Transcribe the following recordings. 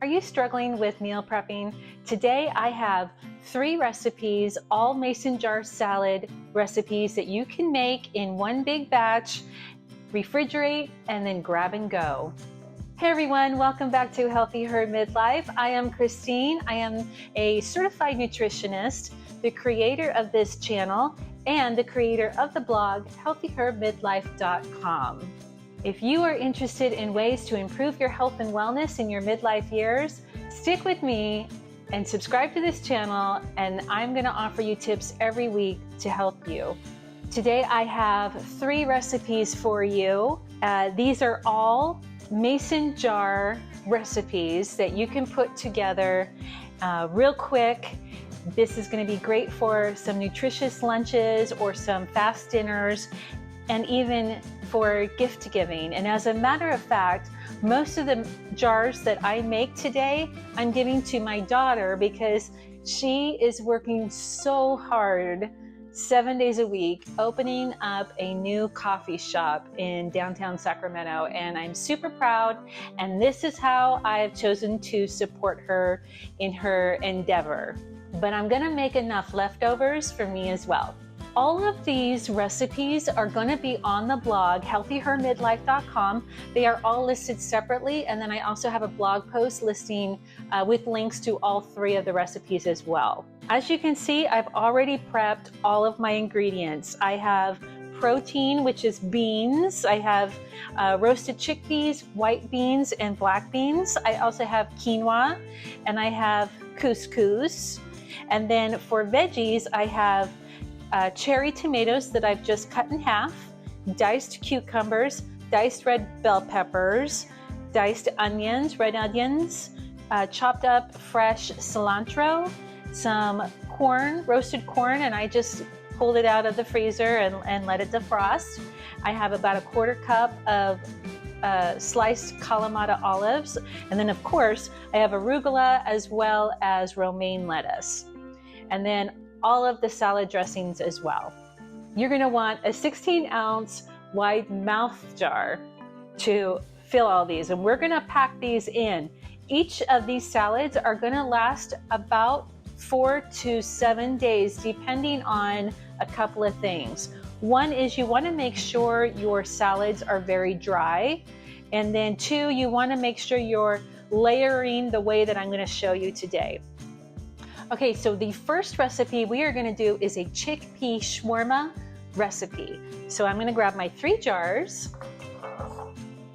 Are you struggling with meal prepping? Today I have 3 recipes, all mason jar salad recipes that you can make in one big batch, refrigerate, and then grab and go. Hey everyone, welcome back to Healthy Her Midlife. I am Christine. I am a certified nutritionist, the creator of this channel, and the creator of the blog, HealthyHerMidlife.com. If you are interested in ways to improve your health and wellness in your midlife years, stick with me and subscribe to this channel, and I'm going to offer you tips every week to help you. Today I have 3 recipes for you. These are all mason jar recipes that you can put together real quick. This is going to be great for some nutritious lunches or some fast dinners, and even for gift giving. And as a matter of fact, most of the jars that I make today, I'm giving to my daughter because she is working so hard 7 days a week, opening up a new coffee shop in downtown Sacramento. And I'm super proud. And this is how I've chosen to support her in her endeavor. But I'm gonna make enough leftovers for me as well. All of these recipes are going to be on the blog, HealthyHerMidlife.com. They are all listed separately, and then I also have a blog post listing with links to all 3 of the recipes as well. As you can see, I've already prepped all of my ingredients. I have protein, which is beans. I have roasted chickpeas, white beans, and black beans. I also have quinoa, and I have couscous. And then for veggies, I have cherry tomatoes that I've just cut in half, diced cucumbers, diced red bell peppers, diced onions, red onions, chopped up fresh cilantro, some corn, roasted corn, and I just pulled it out of the freezer and let it defrost. I have about a 1/4 cup of sliced Kalamata olives, and then of course I have arugula as well as romaine lettuce. And then all of the salad dressings as well. You're going to want a 16-ounce wide mouth jar to fill all these, and we're going to pack these in. Each of these salads are going to last about 4 to 7 days depending on a couple of things. One is you want to make sure your salads are very dry, and then 2, you want to make sure you're layering the way that I'm going to show you today. Okay, so the first recipe we are going to do is a chickpea shawarma recipe. So I'm going to grab my 3 jars.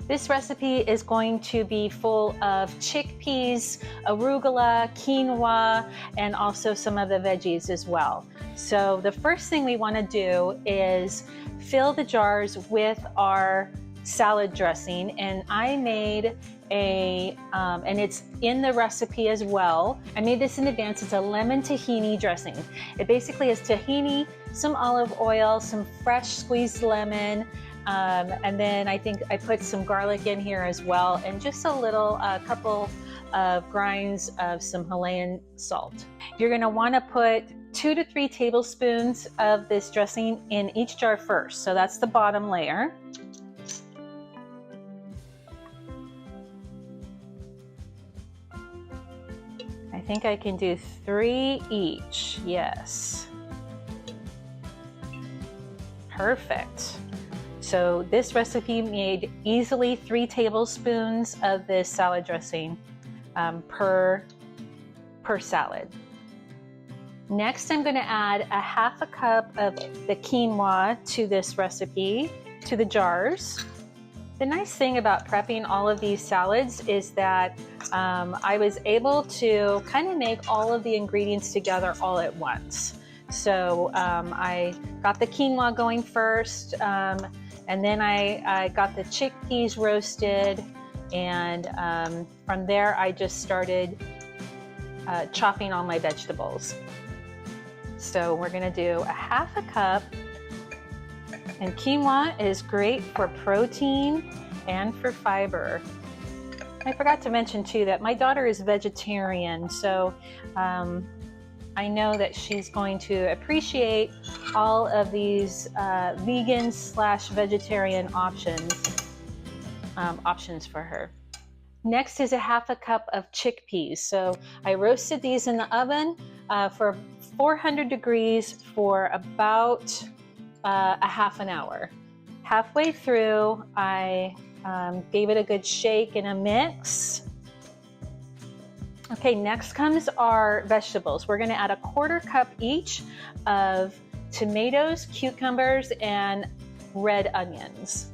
This recipe is going to be full of chickpeas, arugula, quinoa, and also some of the veggies as well. So the first thing we want to do is fill the jars with our salad dressing, and I made and it's in the recipe as well. I made this in advance. It's a lemon tahini dressing. It basically is tahini, some olive oil, some fresh squeezed lemon, and then I think I put some garlic in here as well, and just a little, couple of grinds of some Himalayan salt. You're going to want to put 2 to 3 tablespoons of this dressing in each jar first. So that's the bottom layer. I think I can do 3 each. Yes. Perfect. So this recipe made easily 3 tablespoons of this salad dressing per salad. Next, I'm going to add a 1/2 cup of the quinoa to this recipe, to the jars. The nice thing about prepping all of these salads is that I was able to kind of make all of the ingredients together all at once. So I got the quinoa going first, and then I got the chickpeas roasted, and from there I just started chopping all my vegetables. So we're going to do a 1/2 cup. And quinoa is great for protein and for fiber. I forgot to mention too that my daughter is vegetarian, so I know that she's going to appreciate all of these vegan/vegetarian options for her. Next is a half a cup of chickpeas. So I roasted these in the oven for 400 degrees for about a half an hour. Halfway through, I gave it a good shake and a mix. Okay, next comes our vegetables. We're gonna add a 1/4 cup each of tomatoes, cucumbers, and red onions.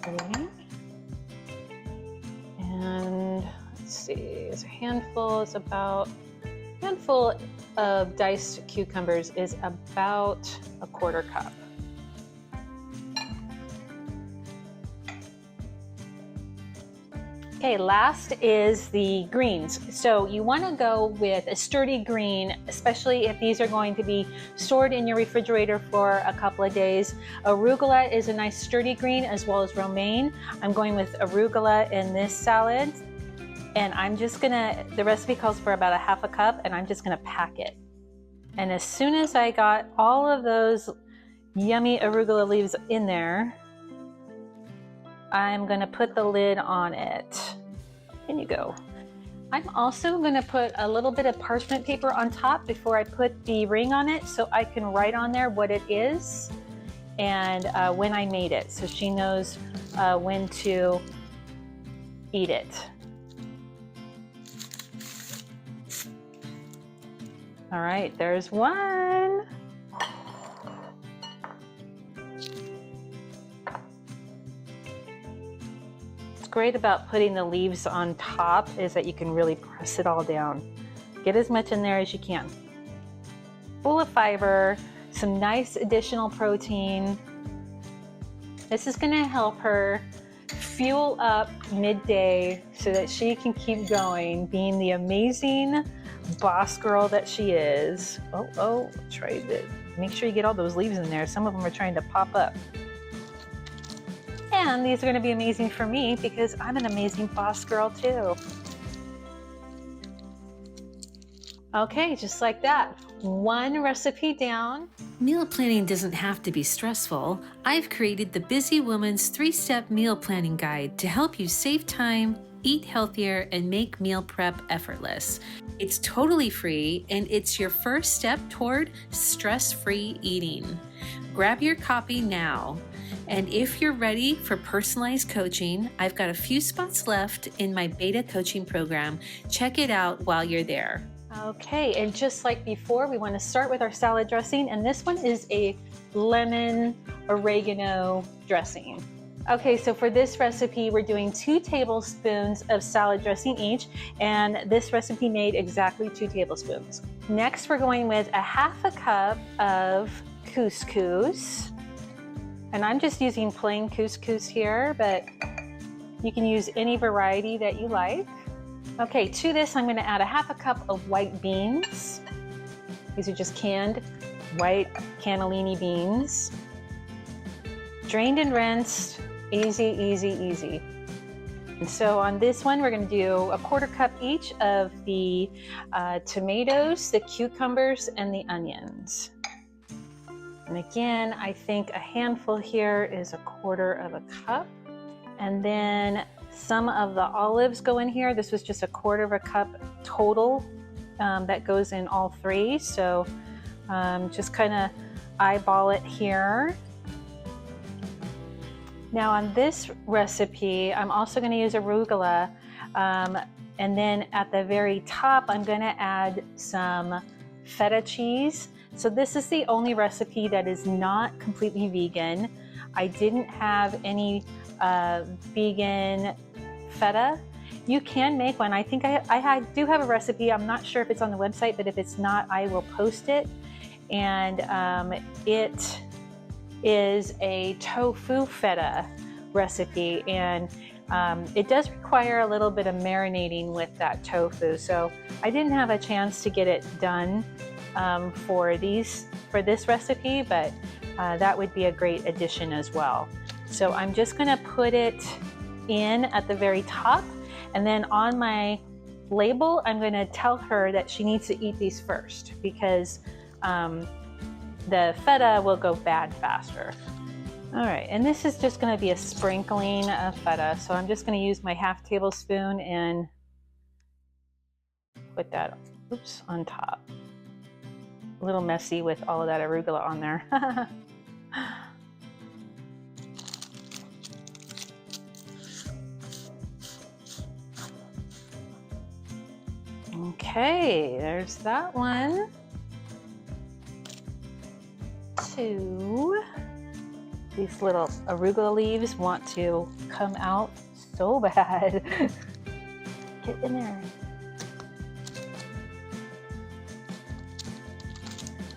Okay. And let's see, it's a handful, handful of diced cucumbers is about a 1/4 cup. Okay, last is the greens. So you want to go with a sturdy green, especially if these are going to be stored in your refrigerator for a couple of days. Arugula is a nice sturdy green, as well as romaine. I'm going with arugula in this salad, and the recipe calls for about a half a cup, and I'm just gonna pack it. And as soon as I got all of those yummy arugula leaves in there, I'm gonna put the lid on it. In you go. I'm also gonna put a little bit of parchment paper on top before I put the ring on it, so I can write on there what it is and when I made it, so she knows when to eat it. All right, there's one. Great about putting the leaves on top is that you can really press it all down. Get as much in there as you can. Full of fiber, some nice additional protein. This is gonna help her fuel up midday so that she can keep going, being the amazing boss girl that she is. Oh, try to make sure you get all those leaves in there. Some of them are trying to pop up. And these are going to be amazing for me because I'm an amazing boss girl too. Okay, just like that. One recipe down. Meal planning doesn't have to be stressful. I've created the Busy Woman's 3-step meal planning guide to help you save time, eat healthier, and make meal prep effortless. It's totally free, and it's your first step toward stress-free eating. Grab your copy now. And if you're ready for personalized coaching, I've got a few spots left in my beta coaching program. Check it out while you're there. Okay, and just like before, we want to start with our salad dressing, and this one is a lemon oregano dressing. Okay, so for this recipe, we're doing 2 tablespoons of salad dressing each, and this recipe made exactly 2 tablespoons. Next, we're going with a half a cup of couscous. And I'm just using plain couscous here, but you can use any variety that you like. Okay, to this I'm gonna add a half a cup of white beans. These are just canned white cannellini beans. Drained and rinsed, easy, easy, easy. And so on this one, we're gonna do a 1/4 cup each of the tomatoes, the cucumbers, and the onions. And again, I think a handful here is a 1/4 cup. And then some of the olives go in here. This was just a 1/4 cup total that goes in all 3. So just kind of eyeball it here. Now on this recipe, I'm also going to use arugula. And then at the very top, I'm going to add some feta cheese. So this is the only recipe that is not completely vegan. I didn't have any vegan feta. You can make one. I think I do have a recipe. I'm not sure if it's on the website, but if it's not, I will post it. And it is a tofu feta recipe, and it does require a little bit of marinating with that tofu. So I didn't have a chance to get it done for this recipe, but that would be a great addition as well. So I'm just gonna put it in at the very top, and then on my label, I'm gonna tell her that she needs to eat these first because the feta will go bad faster. All right, and this is just going to be a sprinkling of feta. So I'm just going to use my ½ tablespoon and put that, oops, on top. A little messy with all of that arugula on there. Okay, there's that one. 2. These little arugula leaves want to come out so bad. Get in there.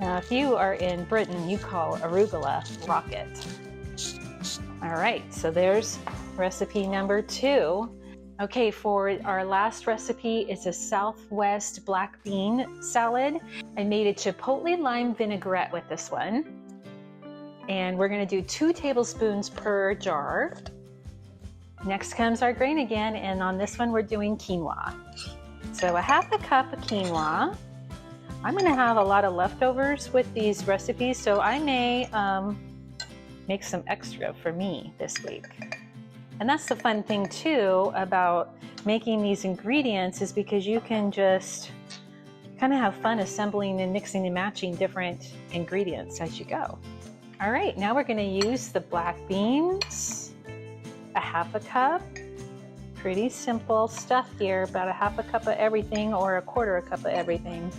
Now, if you are in Britain, you call arugula rocket. All right, so there's recipe number 2. Okay, for our last recipe, it's a Southwest black bean salad. I made a chipotle lime vinaigrette with this one. And we're gonna do 2 tablespoons per jar. Next comes our grain again, and on this one we're doing quinoa. So a ½ cup of quinoa. I'm gonna have a lot of leftovers with these recipes, so I may make some extra for me this week. And that's the fun thing too about making these ingredients, is because you can just kind of have fun assembling and mixing and matching different ingredients as you go. All right, now we're gonna use the black beans, a ½ cup. Pretty simple stuff here, about a ½ cup of everything or a ¼ cup of everything.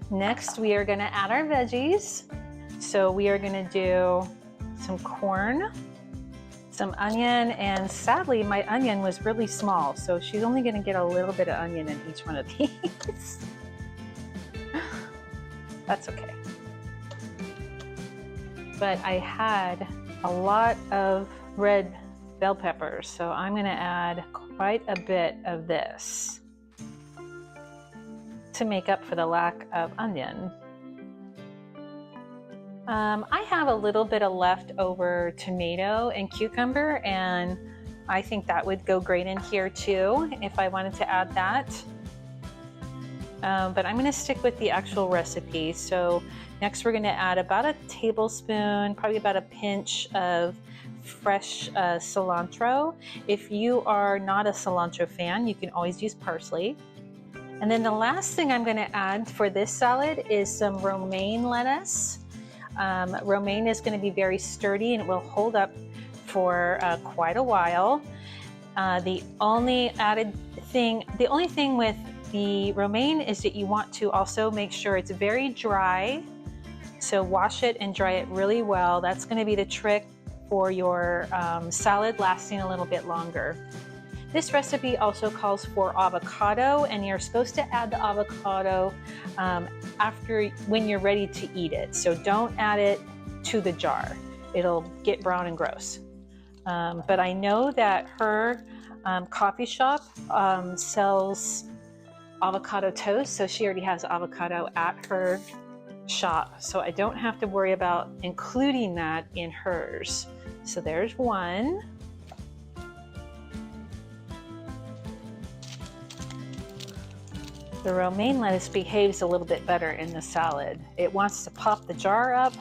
Next, we are gonna add our veggies. So we are gonna do some corn, some onion, and sadly my onion was really small, so she's only gonna get a little bit of onion in each one of these. That's okay. But I had a lot of red bell peppers, so I'm gonna add quite a bit of this to make up for the lack of onion. I have a little bit of leftover tomato and cucumber, and I think that would go great in here too if I wanted to add that. But I'm going to stick with the actual recipe. So next we're going to add about a tablespoon, probably about a pinch of fresh cilantro. If you are not a cilantro fan, you can always use parsley. And then the last thing I'm going to add for this salad is some romaine lettuce. Romaine is going to be very sturdy and it will hold up for quite a while. The only thing with the romaine is that you want to also make sure it's very dry. So wash it and dry it really well. That's going to be the trick for your salad lasting a little bit longer. This recipe also calls for avocado, and you're supposed to add the avocado when you're ready to eat it. So don't add it to the jar. It'll get brown and gross. But I know that her coffee shop sells avocado toast, so she already has avocado at her shop. So I don't have to worry about including that in hers. So there's one. The romaine lettuce behaves a little bit better in the salad. It wants to pop the jar up,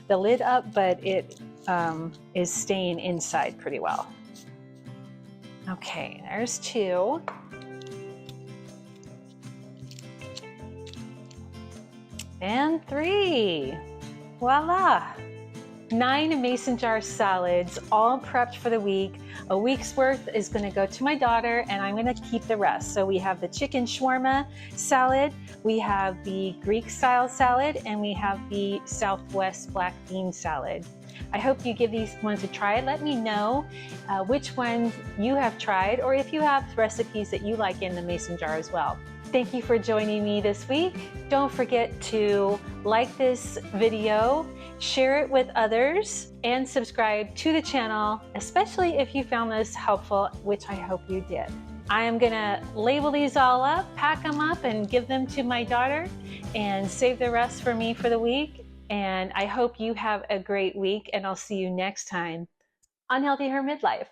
the lid up, but it is staying inside pretty well. Okay, there's 2. And 3. Voila! 9 mason jar salads, all prepped for the week. A week's worth is going to go to my daughter, and I'm going to keep the rest. So we have the chicken shawarma salad, we have the Greek style salad, and we have the Southwest black bean salad. I hope you give these ones a try. Let me know which ones you have tried, or if you have recipes that you like in the mason jar as well. Thank you for joining me this week. Don't forget to like this video, share it with others, and subscribe to the channel, especially if you found this helpful, which I hope you did. I am gonna label these all up, pack them up, and give them to my daughter, and save the rest for me for the week. And I hope you have a great week, and I'll see you next time on Healthy Her Midlife.